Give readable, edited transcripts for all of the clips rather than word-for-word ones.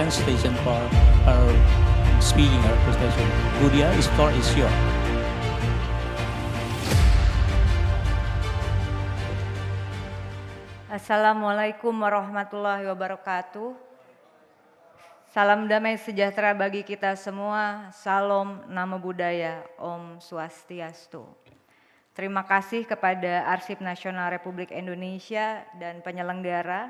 translation for her speaking, her presentation. Budia, the floor is yours. Assalamualaikum warahmatullahi wabarakatuh. Salam damai sejahtera bagi kita semua. Salam Namo Buddhaya, Om Swastiastu. Terima kasih kepada Arsip Nasional Republik Indonesia dan penyelenggara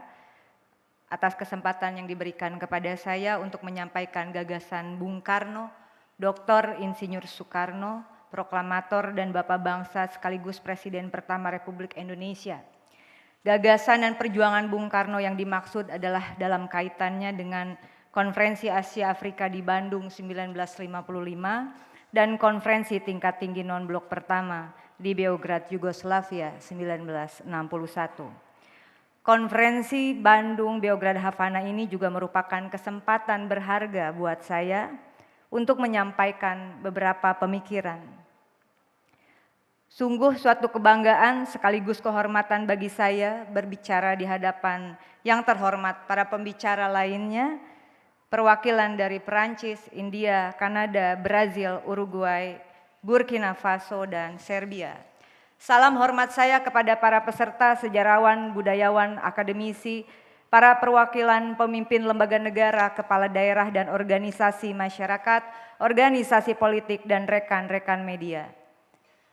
atas kesempatan yang diberikan kepada saya untuk menyampaikan gagasan Bung Karno, Dr. Insinyur Soekarno, proklamator dan Bapak Bangsa sekaligus Presiden pertama Republik Indonesia. Gagasan dan perjuangan Bung Karno yang dimaksud adalah dalam kaitannya dengan Konferensi Asia Afrika di Bandung 1955 dan Konferensi Tingkat Tinggi Non-Blok pertama di Beograd, Yugoslavia 1961. Konferensi Bandung, Beograd, Havana ini juga merupakan kesempatan berharga buat saya untuk menyampaikan beberapa pemikiran. Sungguh suatu kebanggaan sekaligus kehormatan bagi saya berbicara di hadapan yang terhormat para pembicara lainnya, perwakilan dari Perancis, India, Kanada, Brazil, Uruguay, Burkina Faso, dan Serbia. Salam hormat saya kepada para peserta, sejarawan, budayawan, akademisi, para perwakilan pemimpin lembaga negara, kepala daerah dan organisasi masyarakat, organisasi politik, dan rekan-rekan media.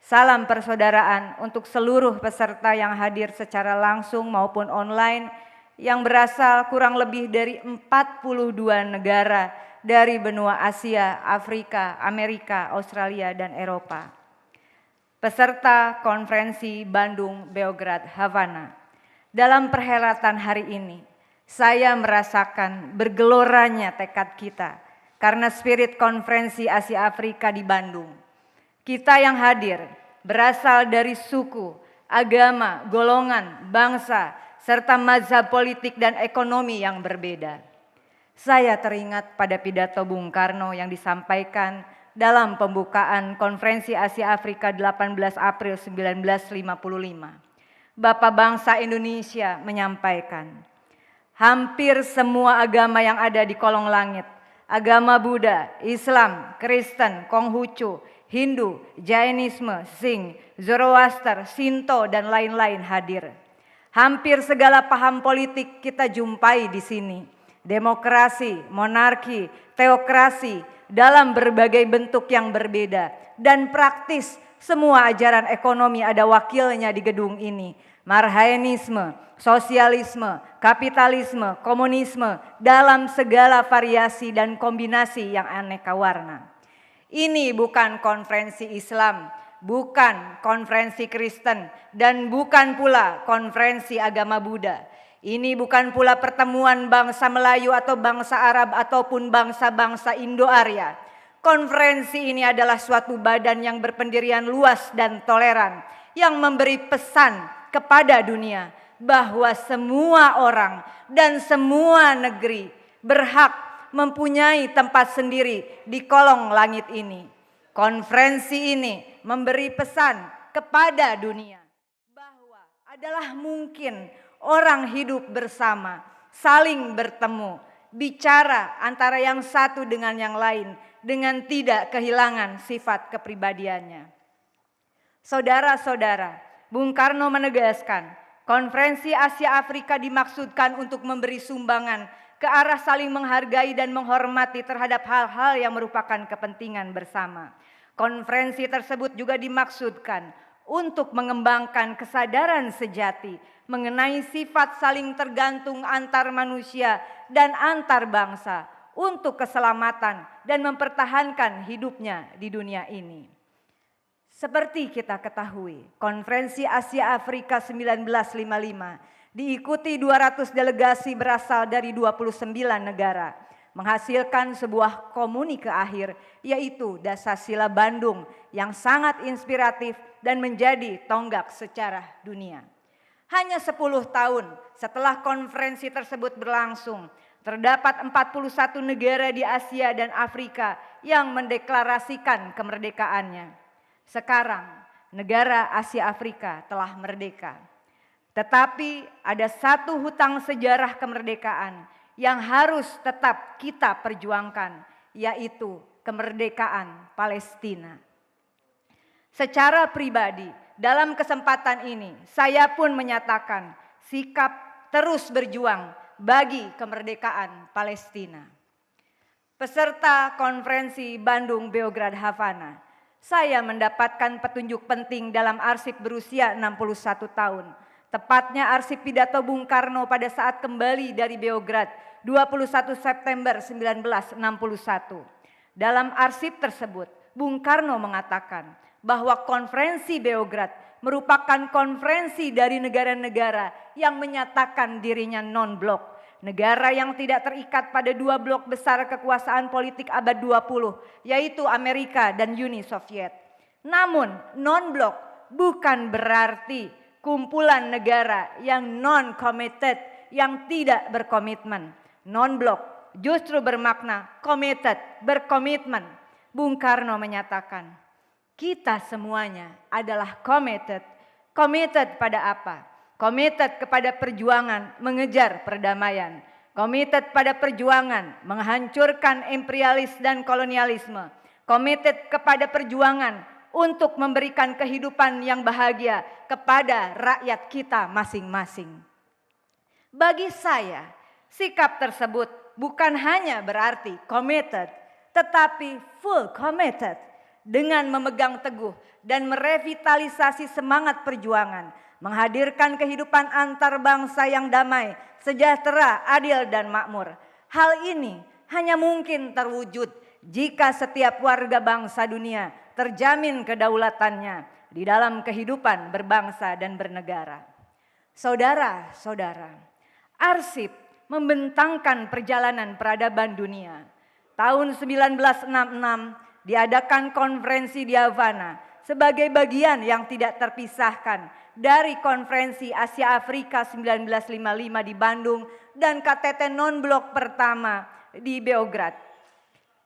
Salam persaudaraan untuk seluruh peserta yang hadir secara langsung maupun online yang berasal kurang lebih dari 42 negara dari benua Asia, Afrika, Amerika, Australia, dan Eropa. Peserta Konferensi Bandung, Beograd, Havana. Dalam perhelatan hari ini, saya merasakan bergeloranya tekad kita karena spirit Konferensi Asia Afrika di Bandung. Kita yang hadir berasal dari suku, agama, golongan, bangsa, serta mazhab politik dan ekonomi yang berbeda. Saya teringat pada pidato Bung Karno yang disampaikan dalam pembukaan Konferensi Asia Afrika 18 April 1955. Bapak Bangsa Indonesia menyampaikan, hampir semua agama yang ada di kolong langit, agama Buddha, Islam, Kristen, Konghucu, Hindu, Jainisme, Sing, Zoroaster, Shinto, dan lain-lain hadir. Hampir segala paham politik kita jumpai di sini. Demokrasi, monarki, teokrasi dalam berbagai bentuk yang berbeda. Dan praktis semua ajaran ekonomi ada wakilnya di gedung ini. Marhaenisme, sosialisme, kapitalisme, komunisme dalam segala variasi dan kombinasi yang aneka warna. Ini bukan konferensi Islam, bukan konferensi Kristen, dan bukan pula konferensi agama Buddha. Ini bukan pula pertemuan bangsa Melayu atau bangsa Arab ataupun bangsa-bangsa Indo-Arya. Konferensi ini adalah suatu badan yang berpendirian luas dan toleran, yang memberi pesan kepada dunia bahwa semua orang dan semua negeri berhak mempunyai tempat sendiri di kolong langit ini. Konferensi ini memberi pesan kepada dunia bahwa adalah mungkin orang hidup bersama, saling bertemu, bicara antara yang satu dengan yang lain dengan tidak kehilangan sifat kepribadiannya. Saudara-saudara, Bung Karno menegaskan, Konferensi Asia Afrika dimaksudkan untuk memberi sumbangan ke arah saling menghargai dan menghormati terhadap hal-hal yang merupakan kepentingan bersama. Konferensi tersebut juga dimaksudkan untuk mengembangkan kesadaran sejati mengenai sifat saling tergantung antar manusia dan antar bangsa untuk keselamatan dan mempertahankan hidupnya di dunia ini. Seperti kita ketahui, Konferensi Asia Afrika 1955 diikuti 200 delegasi berasal dari 29 negara, menghasilkan sebuah komunike akhir yaitu Dasar-Sila Bandung yang sangat inspiratif dan menjadi tonggak sejarah dunia. Hanya 10 tahun setelah konferensi tersebut berlangsung, terdapat 41 negara di Asia dan Afrika yang mendeklarasikan kemerdekaannya. Sekarang negara Asia Afrika telah merdeka. Tetapi ada satu hutang sejarah kemerdekaan yang harus tetap kita perjuangkan, yaitu kemerdekaan Palestina. Secara pribadi, dalam kesempatan ini saya pun menyatakan sikap terus berjuang bagi kemerdekaan Palestina. Peserta konferensi Bandung, Beograd, Havana, saya mendapatkan petunjuk penting dalam arsip berusia 61 tahun. Tepatnya arsip pidato Bung Karno pada saat kembali dari Beograd 21 September 1961. Dalam arsip tersebut, Bung Karno mengatakan bahwa konferensi Beograd merupakan konferensi dari negara-negara yang menyatakan dirinya non-blok. Negara yang tidak terikat pada dua blok besar kekuasaan politik abad 20, yaitu Amerika dan Uni Soviet. Namun non-blok bukan berarti kumpulan negara yang non-committed, yang tidak berkomitmen. Non-blok justru bermakna committed, berkomitmen. Bung Karno menyatakan, kita semuanya adalah committed. Committed pada apa? Committed kepada perjuangan mengejar perdamaian. Committed pada perjuangan menghancurkan imperialis dan kolonialisme. Committed kepada perjuangan untuk memberikan kehidupan yang bahagia kepada rakyat kita masing-masing. Bagi saya, sikap tersebut bukan hanya berarti committed, tetapi full committed dengan memegang teguh dan merevitalisasi semangat perjuangan, menghadirkan kehidupan antar bangsa yang damai, sejahtera, adil dan makmur. Hal ini hanya mungkin terwujud jika setiap warga bangsa dunia terjamin kedaulatannya di dalam kehidupan berbangsa dan bernegara. Saudara-saudara, arsip membentangkan perjalanan peradaban dunia. Tahun 1966 diadakan konferensi di Havana sebagai bagian yang tidak terpisahkan dari konferensi Asia Afrika 1955 di Bandung dan KTT non-blok pertama di Beograd.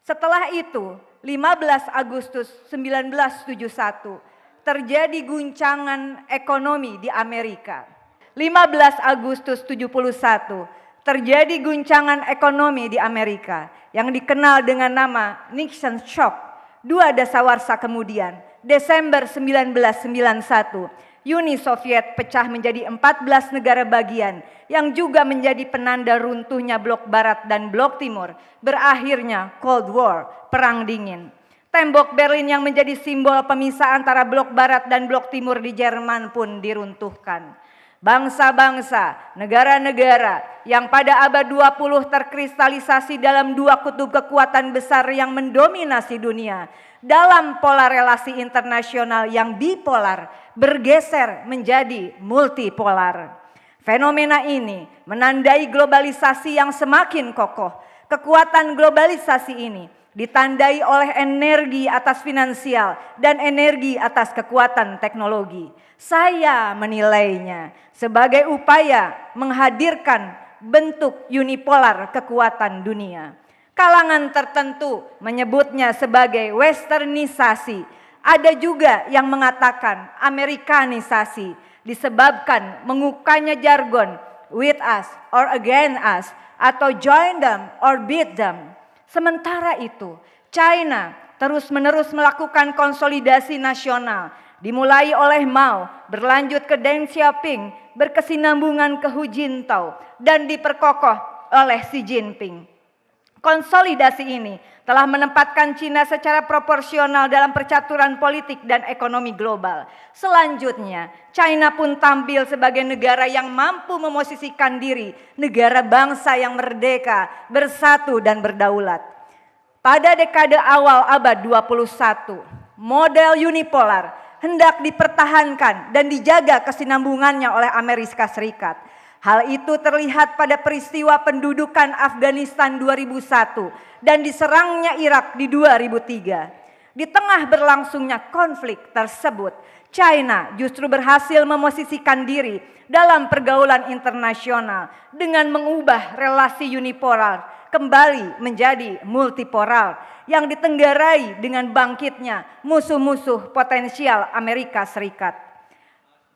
Setelah itu, 15 Agustus 1971 terjadi guncangan ekonomi di Amerika. 15 Agustus 71 terjadi guncangan ekonomi di Amerika yang dikenal dengan nama Nixon Shock. 2 dasawarsa kemudian, Desember 1991, Uni Soviet pecah menjadi 14 negara bagian yang juga menjadi penanda runtuhnya blok barat dan blok timur, berakhirnya Cold War, Perang Dingin. Tembok Berlin yang menjadi simbol pemisah antara blok barat dan blok timur di Jerman pun diruntuhkan. Bangsa-bangsa, negara-negara yang pada abad 20 terkristalisasi dalam dua kutub kekuatan besar yang mendominasi dunia, dalam pola relasi internasional yang bipolar bergeser menjadi multipolar. Fenomena ini menandai globalisasi yang semakin kokoh. Kekuatan globalisasi ini ditandai oleh energi atas finansial dan energi atas kekuatan teknologi. Saya menilainya sebagai upaya menghadirkan bentuk unipolar kekuatan dunia. Kalangan tertentu menyebutnya sebagai westernisasi. Ada juga yang mengatakan amerikanisasi disebabkan mengukanya jargon with us or against us atau join them or beat them. Sementara itu, China terus-menerus melakukan konsolidasi nasional, dimulai oleh Mao, berlanjut ke Deng Xiaoping, berkesinambungan ke Hu Jintao, dan diperkokoh oleh Xi Jinping. Konsolidasi ini telah menempatkan Cina secara proporsional dalam percaturan politik dan ekonomi global. Selanjutnya, China pun tampil sebagai negara yang mampu memosisikan diri, negara bangsa yang merdeka, bersatu dan berdaulat. Pada dekade awal abad 21, model unipolar hendak dipertahankan dan dijaga kesinambungannya oleh Amerika Serikat. Hal itu terlihat pada peristiwa pendudukan Afghanistan 2001 dan diserangnya Irak di 2003. Di tengah berlangsungnya konflik tersebut, China justru berhasil memosisikan diri dalam pergaulan internasional dengan mengubah relasi unipolar kembali menjadi multipolar yang ditenggarai dengan bangkitnya musuh-musuh potensial Amerika Serikat.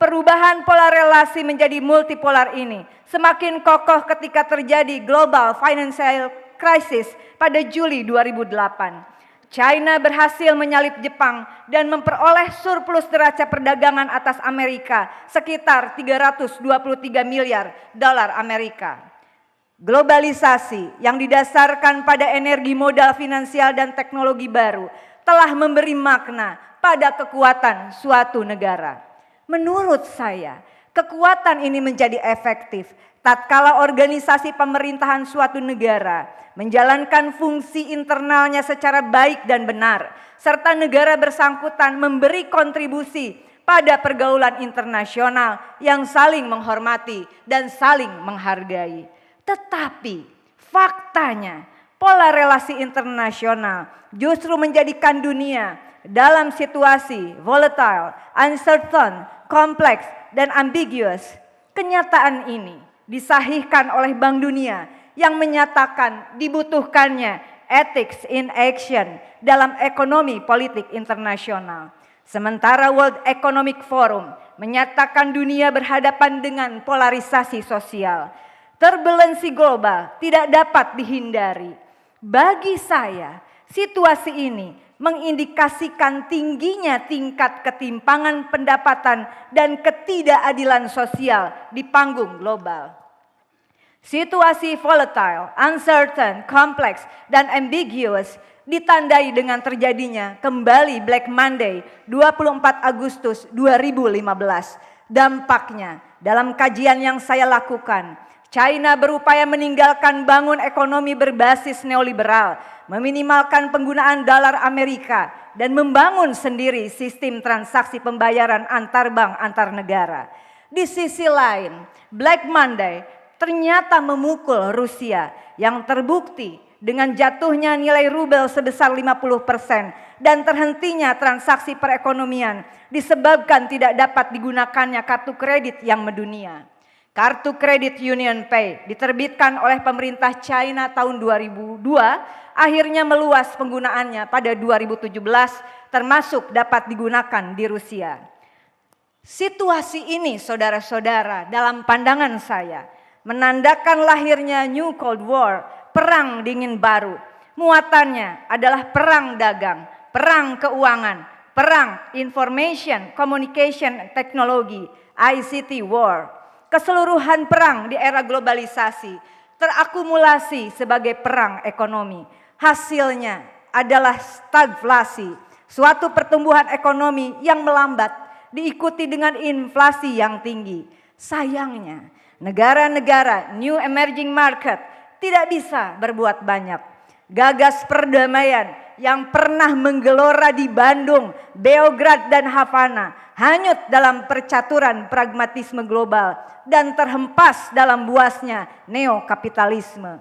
Perubahan pola relasi menjadi multipolar ini semakin kokoh ketika terjadi global financial crisis pada Juli 2008. China berhasil menyalip Jepang dan memperoleh surplus neraca perdagangan atas Amerika sekitar 323 miliar dolar Amerika. Globalisasi yang didasarkan pada energi modal finansial dan teknologi baru telah memberi makna pada kekuatan suatu negara. Menurut saya, kekuatan ini menjadi efektif tatkala organisasi pemerintahan suatu negara menjalankan fungsi internalnya secara baik dan benar, serta negara bersangkutan memberi kontribusi pada pergaulan internasional yang saling menghormati dan saling menghargai. Tetapi faktanya, pola relasi internasional justru menjadikan dunia dalam situasi volatile, uncertain, kompleks, dan ambiguous. Kenyataan ini disahihkan oleh Bank Dunia yang menyatakan dibutuhkannya ethics in action dalam ekonomi politik internasional. Sementara World Economic Forum menyatakan dunia berhadapan dengan polarisasi sosial. Turbulensi global tidak dapat dihindari. Bagi saya, situasi ini mengindikasikan tingginya tingkat ketimpangan pendapatan dan ketidakadilan sosial di panggung global. Situasi volatile, uncertain, kompleks, dan ambiguous ditandai dengan terjadinya kembali Black Monday 24 Agustus 2015. Dampaknya dalam kajian yang saya lakukan, China berupaya meninggalkan bangun ekonomi berbasis neoliberal, meminimalkan penggunaan dolar Amerika, dan membangun sendiri sistem transaksi pembayaran antar bank antar negara. Di sisi lain, Black Monday ternyata memukul Rusia yang terbukti dengan jatuhnya nilai rubel sebesar 50% dan terhentinya transaksi perekonomian disebabkan tidak dapat digunakannya kartu kredit yang mendunia. Kartu kredit UnionPay diterbitkan oleh pemerintah China tahun 2002, akhirnya meluas penggunaannya pada 2017 termasuk dapat digunakan di Rusia. Situasi ini saudara-saudara dalam pandangan saya menandakan lahirnya New Cold War, perang dingin baru. Muatannya adalah perang dagang, perang keuangan, perang information, communication, teknologi, ICT war. Keseluruhan perang di era globalisasi terakumulasi sebagai perang ekonomi. Hasilnya adalah stagflasi, suatu pertumbuhan ekonomi yang melambat diikuti dengan inflasi yang tinggi. Sayangnya, negara-negara new emerging market tidak bisa berbuat banyak. Gagas perdamaian yang pernah menggelora di Bandung, Beograd, dan Havana hanyut dalam percaturan pragmatisme global dan terhempas dalam buasnya neokapitalisme.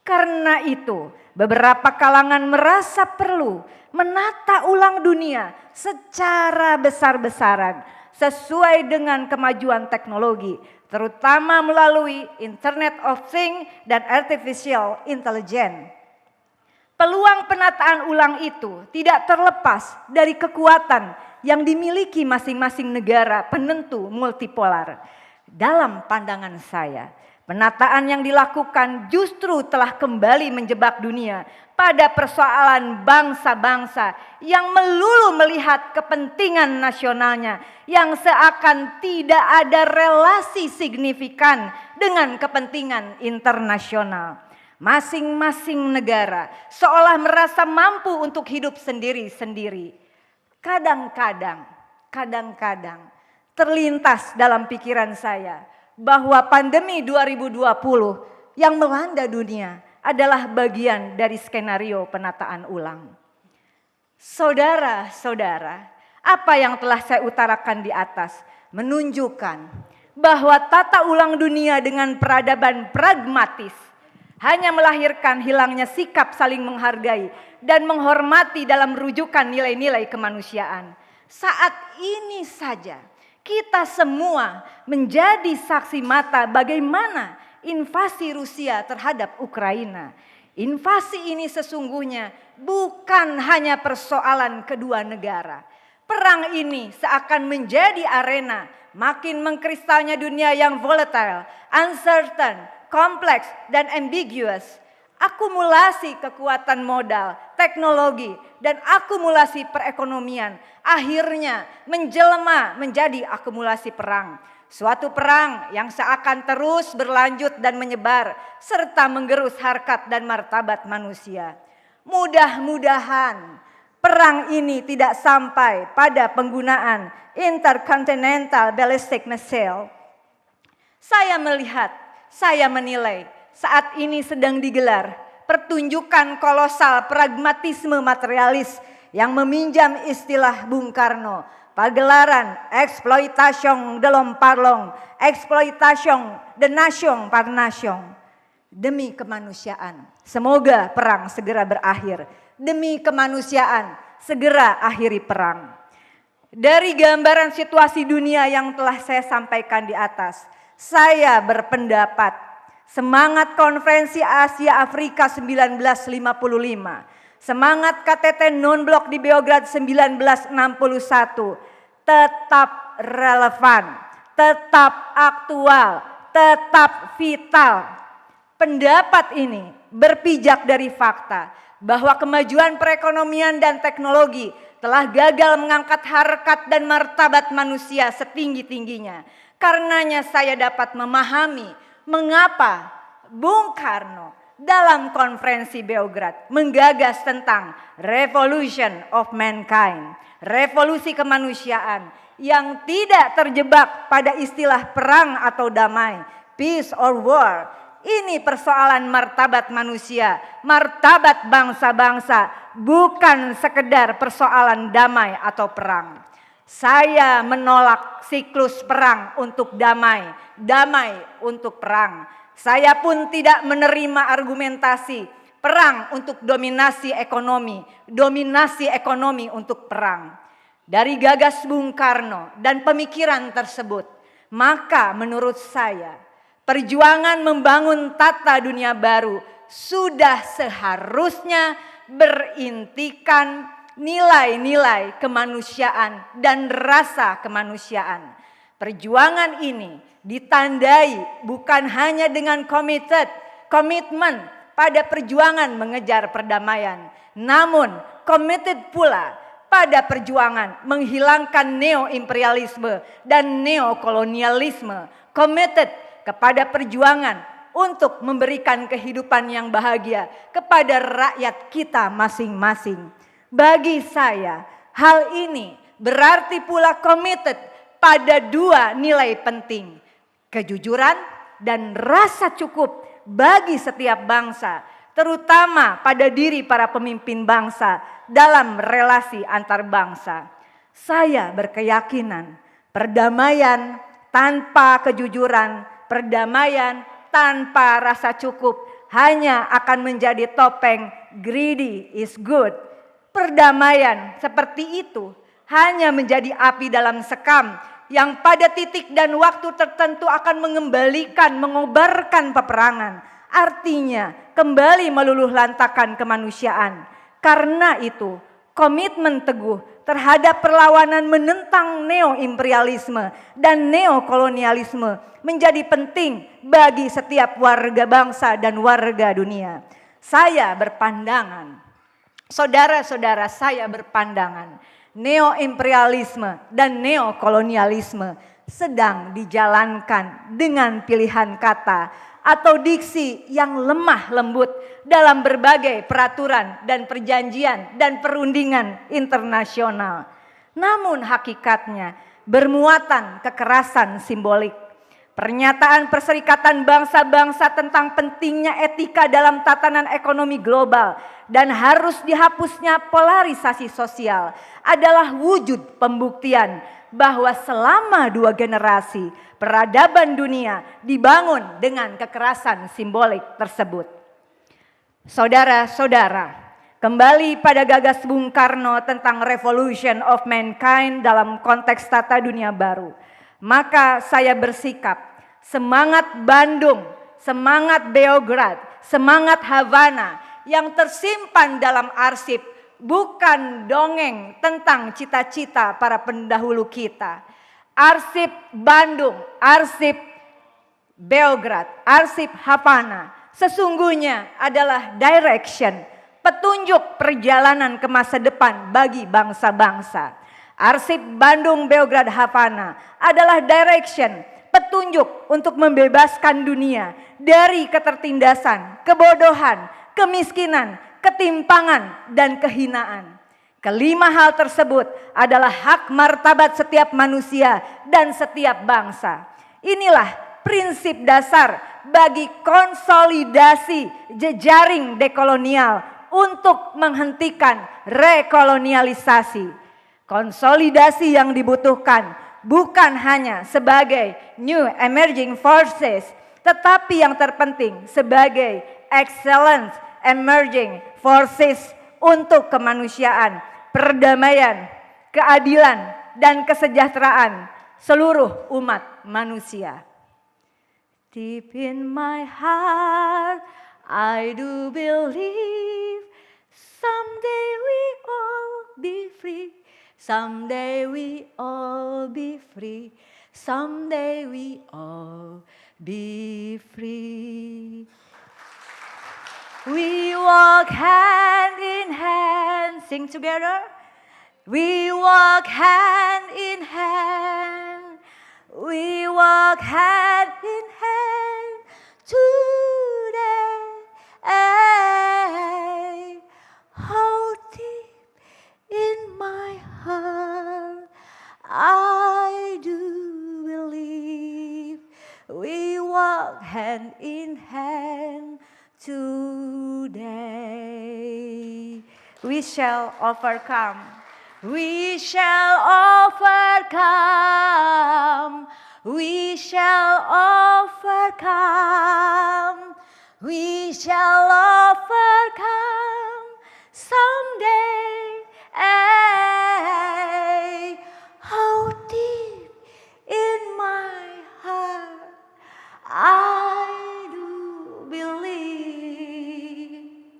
Karena itu, beberapa kalangan merasa perlu menata ulang dunia secara besar-besaran sesuai dengan kemajuan teknologi, terutama melalui Internet of Things dan Artificial Intelligence. Peluang penataan ulang itu tidak terlepas dari kekuatan yang dimiliki masing-masing negara penentu multipolar. Dalam pandangan saya, penataan yang dilakukan justru telah kembali menjebak dunia pada persoalan bangsa-bangsa yang melulu melihat kepentingan nasionalnya yang seakan tidak ada relasi signifikan dengan kepentingan internasional. Masing-masing negara seolah merasa mampu untuk hidup sendiri-sendiri. Kadang-kadang terlintas dalam pikiran saya bahwa pandemi 2020 yang melanda dunia adalah bagian dari skenario penataan ulang. Saudara-saudara, apa yang telah saya utarakan di atas menunjukkan bahwa tata ulang dunia dengan peradaban pragmatis hanya melahirkan hilangnya sikap saling menghargai dan menghormati dalam rujukan nilai-nilai kemanusiaan. Saat ini saja kita semua menjadi saksi mata bagaimana invasi Rusia terhadap Ukraina. Invasi ini sesungguhnya bukan hanya persoalan kedua negara. Perang ini seakan menjadi arena makin mengkristalnya dunia yang volatile, uncertain, kompleks, dan ambiguous. Akumulasi kekuatan modal, teknologi, dan akumulasi perekonomian akhirnya menjelma menjadi akumulasi perang. Suatu perang yang seakan terus berlanjut dan menyebar serta menggerus harkat dan martabat manusia. Mudah-mudahan perang ini tidak sampai pada penggunaan intercontinental ballistic missile. Saya melihat, saya menilai saat ini sedang digelar pertunjukan kolosal pragmatisme materialis yang meminjam istilah Bung Karno, pagelaran eksploitation de l'homme par l'homme, eksploitation de nation par nation. Demi kemanusiaan, semoga perang segera berakhir. Demi kemanusiaan, segera akhiri perang. Dari gambaran situasi dunia yang telah saya sampaikan di atas, saya berpendapat semangat Konferensi Asia Afrika 1955, semangat KTT non-blok di Beograd 1961 tetap relevan, tetap aktual, tetap vital. Pendapat ini berpijak dari fakta bahwa kemajuan perekonomian dan teknologi telah gagal mengangkat harkat dan martabat manusia setinggi-tingginya. Karenanya saya dapat memahami mengapa Bung Karno dalam konferensi Beograd menggagas tentang revolution of mankind, revolusi kemanusiaan yang tidak terjebak pada istilah perang atau damai, peace or war. Ini persoalan martabat manusia, martabat bangsa-bangsa, bukan sekedar persoalan damai atau perang. Saya menolak siklus perang untuk damai, damai untuk perang. Saya pun tidak menerima argumentasi perang untuk dominasi ekonomi untuk perang. Dari gagas Bung Karno dan pemikiran tersebut, maka menurut saya perjuangan membangun tata dunia baru sudah seharusnya berintikan nilai-nilai kemanusiaan dan rasa kemanusiaan. Perjuangan ini ditandai bukan hanya dengan komitmen pada perjuangan mengejar perdamaian, namun committed pula pada perjuangan menghilangkan neo-imperialisme dan neokolonialisme, committed kepada perjuangan untuk memberikan kehidupan yang bahagia kepada rakyat kita masing-masing. Bagi saya, hal ini berarti pula committed pada dua nilai penting, kejujuran dan rasa cukup bagi setiap bangsa, terutama pada diri para pemimpin bangsa dalam relasi antar bangsa. Saya berkeyakinan perdamaian tanpa kejujuran, perdamaian tanpa rasa cukup hanya akan menjadi topeng greedy is good. Perdamaian seperti itu hanya menjadi api dalam sekam yang pada titik dan waktu tertentu akan mengobarkan peperangan. Artinya kembali meluluh lantakan kemanusiaan. Karena itu komitmen teguh terhadap perlawanan menentang neo-imperialisme dan neokolonialisme menjadi penting bagi setiap warga bangsa dan warga dunia. Saya berpandangan, saudara-saudara saya berpandangan, neo-imperialisme dan neokolonialisme sedang dijalankan dengan pilihan kata atau diksi yang lemah lembut dalam berbagai peraturan dan perjanjian dan perundingan internasional. Namun hakikatnya bermuatan kekerasan simbolik. Pernyataan Perserikatan Bangsa-Bangsa tentang pentingnya etika dalam tatanan ekonomi global dan harus dihapusnya polarisasi sosial adalah wujud pembuktian bahwa selama 2 generasi peradaban dunia dibangun dengan kekerasan simbolik tersebut. Saudara-saudara, kembali pada gagas Bung Karno tentang revolution of mankind dalam konteks tata dunia baru, maka saya bersikap semangat Bandung, semangat Beograd, semangat Havana yang tersimpan dalam arsip bukan dongeng tentang cita-cita para pendahulu kita. Arsip Bandung, arsip Beograd, arsip Havana sesungguhnya adalah direction, petunjuk perjalanan ke masa depan bagi bangsa-bangsa. Arsip Bandung, Beograd, Havana adalah direction, petunjuk untuk membebaskan dunia dari ketertindasan, kebodohan, kemiskinan, ketimpangan, dan kehinaan. Kelima hal tersebut adalah hak martabat setiap manusia dan setiap bangsa. Inilah prinsip dasar bagi konsolidasi jejaring dekolonial untuk menghentikan rekolonialisasi. Konsolidasi yang dibutuhkan bukan hanya sebagai new emerging forces, tetapi yang terpenting sebagai excellent emerging forces untuk kemanusiaan, perdamaian, keadilan, dan kesejahteraan seluruh umat manusia. Deep in my heart, I do believe someday we all be free. Someday we all be free. Someday we all be free. We walk hand in hand, sing together. We walk hand in hand. We walk hand in hand today. How deep in my heart I do believe we walk hand in hand today. We shall overcome. We shall overcome. We shall overcome. We shall overcome someday. How deep in my heart I do believe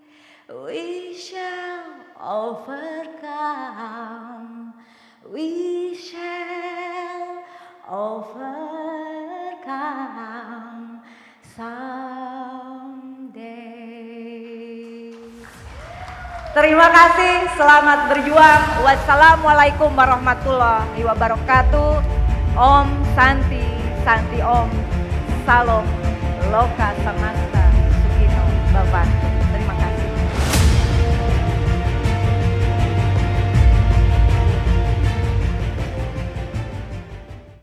we shall overcome. We shall overcome someday. Terima kasih, selamat berjuang. Wassalamualaikum warahmatullahi wabarakatuh. Om Santi, Santi Om, Salam, Loka Samasta, Sukino Bhavantu.